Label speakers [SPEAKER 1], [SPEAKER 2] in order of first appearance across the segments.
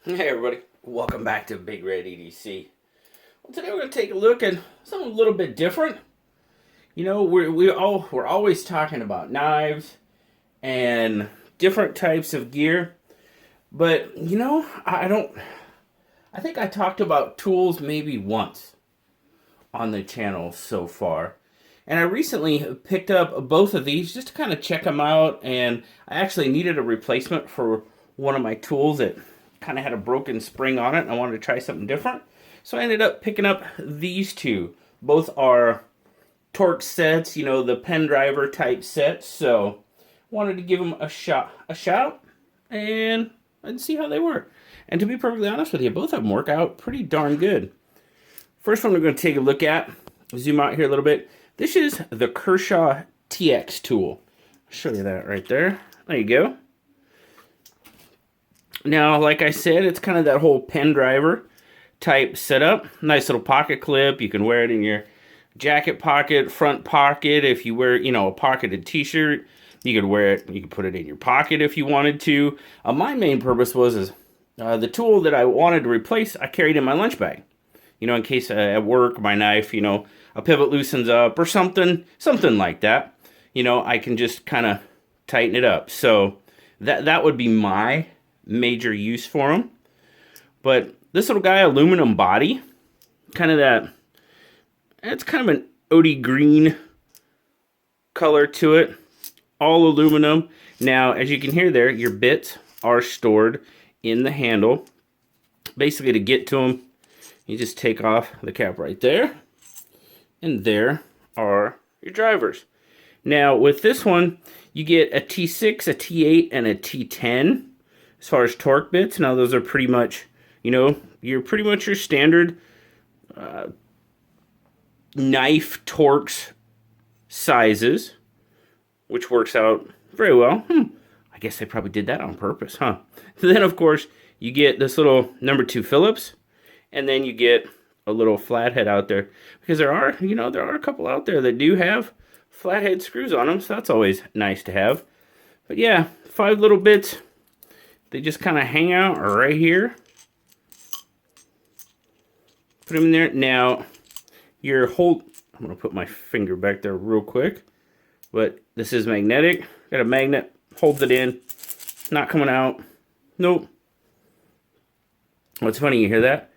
[SPEAKER 1] Hey everybody, welcome back to BigRedEDC. Well, today we're going to take a look at something a little bit different. You know, we're always talking about knives and different types of gear, but you know, I think I talked about tools maybe once on the channel so far. And I recently picked up both of these just to kind of check them out, and I actually needed a replacement for one of my tools that kind of had a broken spring on it, and I wanted to try something different. So I ended up picking up these two. Both are Torx sets, you know, the pen driver type sets. So wanted to give them a shot, and see how they work. And to be perfectly honest with you, both of them work out pretty darn good. First one we're going to take a look at, zoom out here a little bit. This is the Kershaw TX Tool. I'll show you that right there. There you go. Now, like I said, it's kind of that whole pen driver type setup. Nice little pocket clip. You can wear it in your jacket pocket, front pocket. If you wear, you know, a pocketed t-shirt, you could wear it. You could put it in your pocket if you wanted to. My main purpose was the tool that I wanted to replace, I carried in my lunch bag. You know, in case at work, my knife, you know, a pivot loosens up or something like that. You know, I can just kind of tighten it up. So that would be my major use for them. But this little guy, aluminum body, kind of that, it's kind of an OD green color to it, all aluminum. Now, as you can hear there, your bits are stored in the handle. Basically, to get to them, you just take off the cap right there, and there are your drivers. Now, with this one, you get a T6, a T8, and a T10 as far as torque bits. Now, those are pretty much, you know, you're pretty much your standard knife Torx sizes, which works out very well. I guess they probably did that on purpose, huh? Then, of course, you get this little number 2 Phillips, and then you get a little flathead out there, because there are a couple out there that do have flathead screws on them, so that's always nice to have. But yeah, 5 little bits. They just kind of hang out right here. Put them in there. Now, I'm going to put my finger back there real quick. But this is magnetic. Got a magnet, holds it in. Not coming out. Nope. What's funny, you hear that?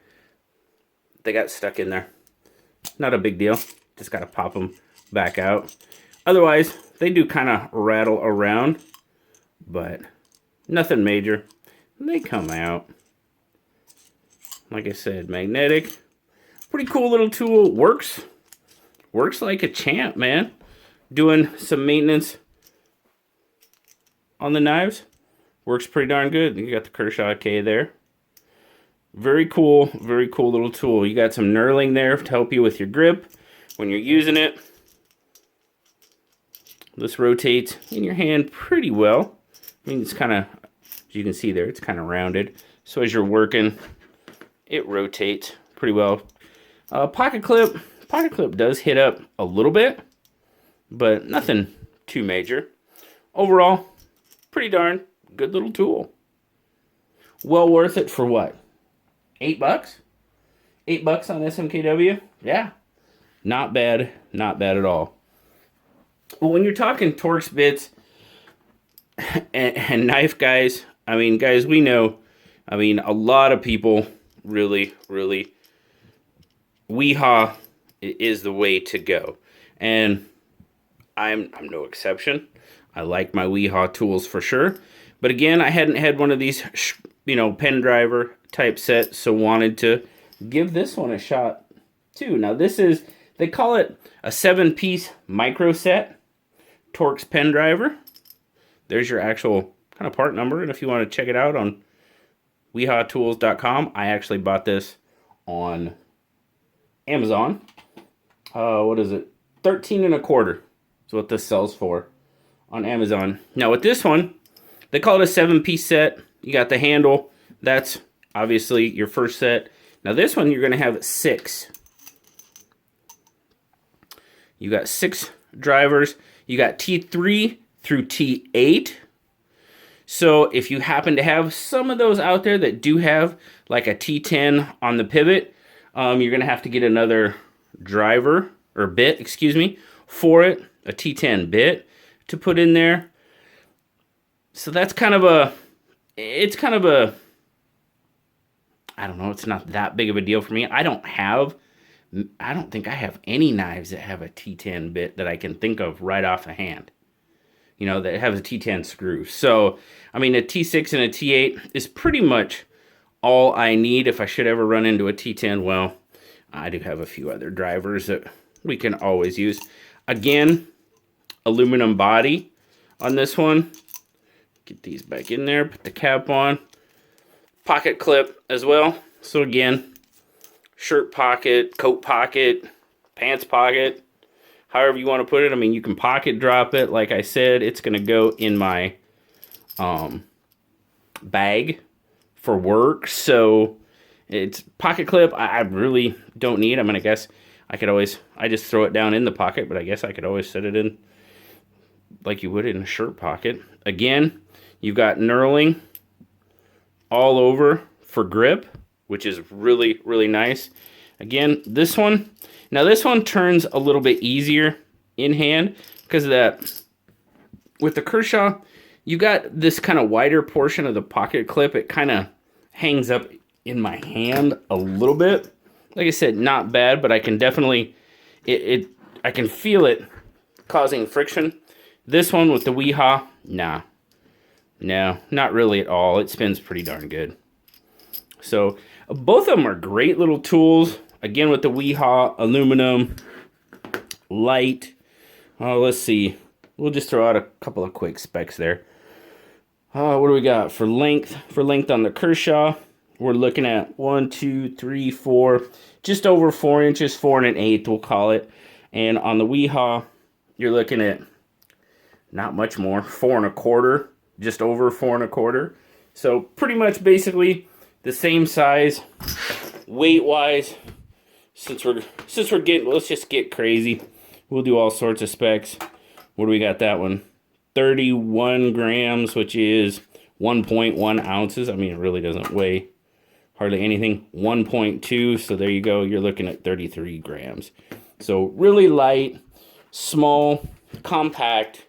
[SPEAKER 1] They got stuck in there. Not a big deal. Just got to pop them back out. Otherwise, they do kind of rattle around. But nothing major. They come out. Like I said, magnetic. Pretty cool little tool. Works like a champ, man. Doing some maintenance on the knives. Works pretty darn good. You got the Kershaw K there. Very cool little tool. You got some knurling there to help you with your grip when you're using it. This rotates in your hand pretty well. I mean, it's kind of, as you can see there, it's kind of rounded. So as you're working, it rotates pretty well. Pocket clip does hit up a little bit, but nothing too major. Overall, pretty darn good little tool. Well worth it for what? $8? $8 on SMKW? Yeah, not bad at all. Well, when you're talking Torx bits and knife guys, I mean, guys, we know, I mean, a lot of people really, Wiha is the way to go. And I'm no exception. I like my Wiha tools for sure. But again, I hadn't had one of these, you know, pen driver type sets, so wanted to give this one a shot too. Now this is, they call it a 7-piece micro set Torx pen driver. There's your actual kind of part number, and if you want to check it out on WihaTools.com, I actually bought this on Amazon. What is it? $13.25 is what this sells for on Amazon. Now with this one, they call it a 7-piece set. You got the handle. That's obviously your first set. Now this one, you're going to have 6. You got 6 drivers. You got T3 through T8. So if you happen to have some of those out there that do have like a T10 on the pivot, you're going to have to get another driver, or bit, excuse me, for it, a T10 bit to put in there. So that's kind of a, it's kind of a, I don't know, it's not that big of a deal for me. I don't think I have any knives that have a T10 bit that I can think of right off the hand, you know, that have a T10 screw. So, I mean, a T6 and a T8 is pretty much all I need if I should ever run into a T10. Well, I do have a few other drivers that we can always use. Again, aluminum body on this one. Get these back in there, put the cap on. Pocket clip as well. So again, shirt pocket, coat pocket, pants pocket, however you want to put it. I mean, you can pocket drop it. Like I said, it's going to go in my bag for work. So it's pocket clip. I really don't need. I mean, I guess I could always, I just throw it down in the pocket, but I guess I could always set it in like you would in a shirt pocket. Again, you've got knurling all over for grip, which is really, really nice. Again, this one, now this one turns a little bit easier in hand because of that. With the Kershaw, you got this kind of wider portion of the pocket clip. It kind of hangs up in my hand a little bit. Like I said, not bad, but I can definitely, I can feel it causing friction. This one with the Wiha, nah. No, not really at all. It spins pretty darn good. So both of them are great little tools. Again, with the Wiha, aluminum, light. Oh, let's see. We'll just throw out a couple of quick specs there. What do we got for length? For length on the Kershaw, we're looking at 1, 2, 3, 4, just over 4 inches, 4 1/8, we'll call it. And on the Wiha, you're looking at not much more, 4 1/4. Just over 4 1/4. So pretty much basically the same size weight wise. Since we're getting, let's just get crazy. We'll do all sorts of specs. What do we got? That one 31 grams, which is 1.1 ounces. I mean, it really doesn't weigh hardly anything. 1.2, so there you go. You're looking at 33 grams. So really light, small, compact,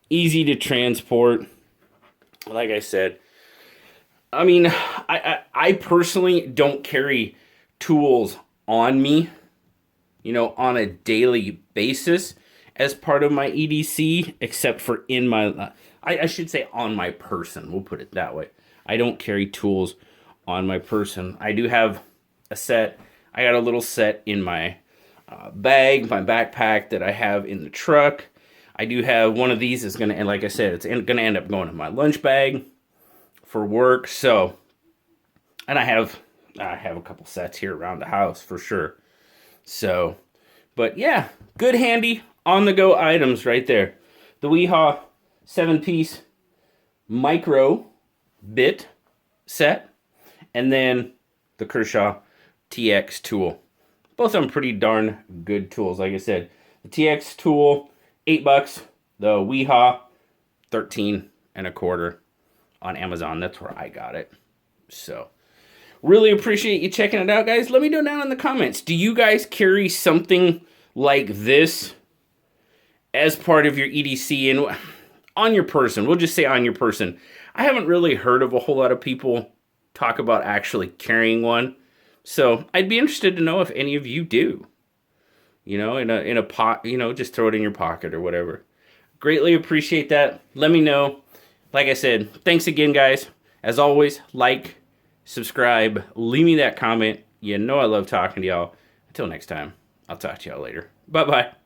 [SPEAKER 1] easy to transport. Like I said, I mean, I personally don't carry tools on me, you know, on a daily basis as part of my EDC, except for in my, I should say on my person. We'll put it that way. I don't carry tools on my person. I do have a set. I got a little set in my bag, my backpack that I have in the truck. I do have one of these is going to, and like I said, it's going to end up going in my lunch bag for work. So, and I have a couple sets here around the house for sure. So, but yeah, good handy on-the-go items right there. The Wiha 7-piece MicroBit set, and then the Kershaw TX Tool. Both of them pretty darn good tools. Like I said, the TX Tool, $8. The Wiha, 13 1/4 on Amazon. That's where I got it. So, really appreciate you checking it out, guys. Let me know down in the comments. Do you guys carry something like this as part of your EDC and on your person? We'll just say on your person. I haven't really heard of a whole lot of people talk about actually carrying one. So, I'd be interested to know if any of you do. You know, in a pot, you know, just throw it in your pocket or whatever. Greatly appreciate that. Let me know. Like I said, thanks again, guys. As always, like, subscribe, leave me that comment. You know I love talking to y'all. Until next time, I'll talk to y'all later. Bye-bye.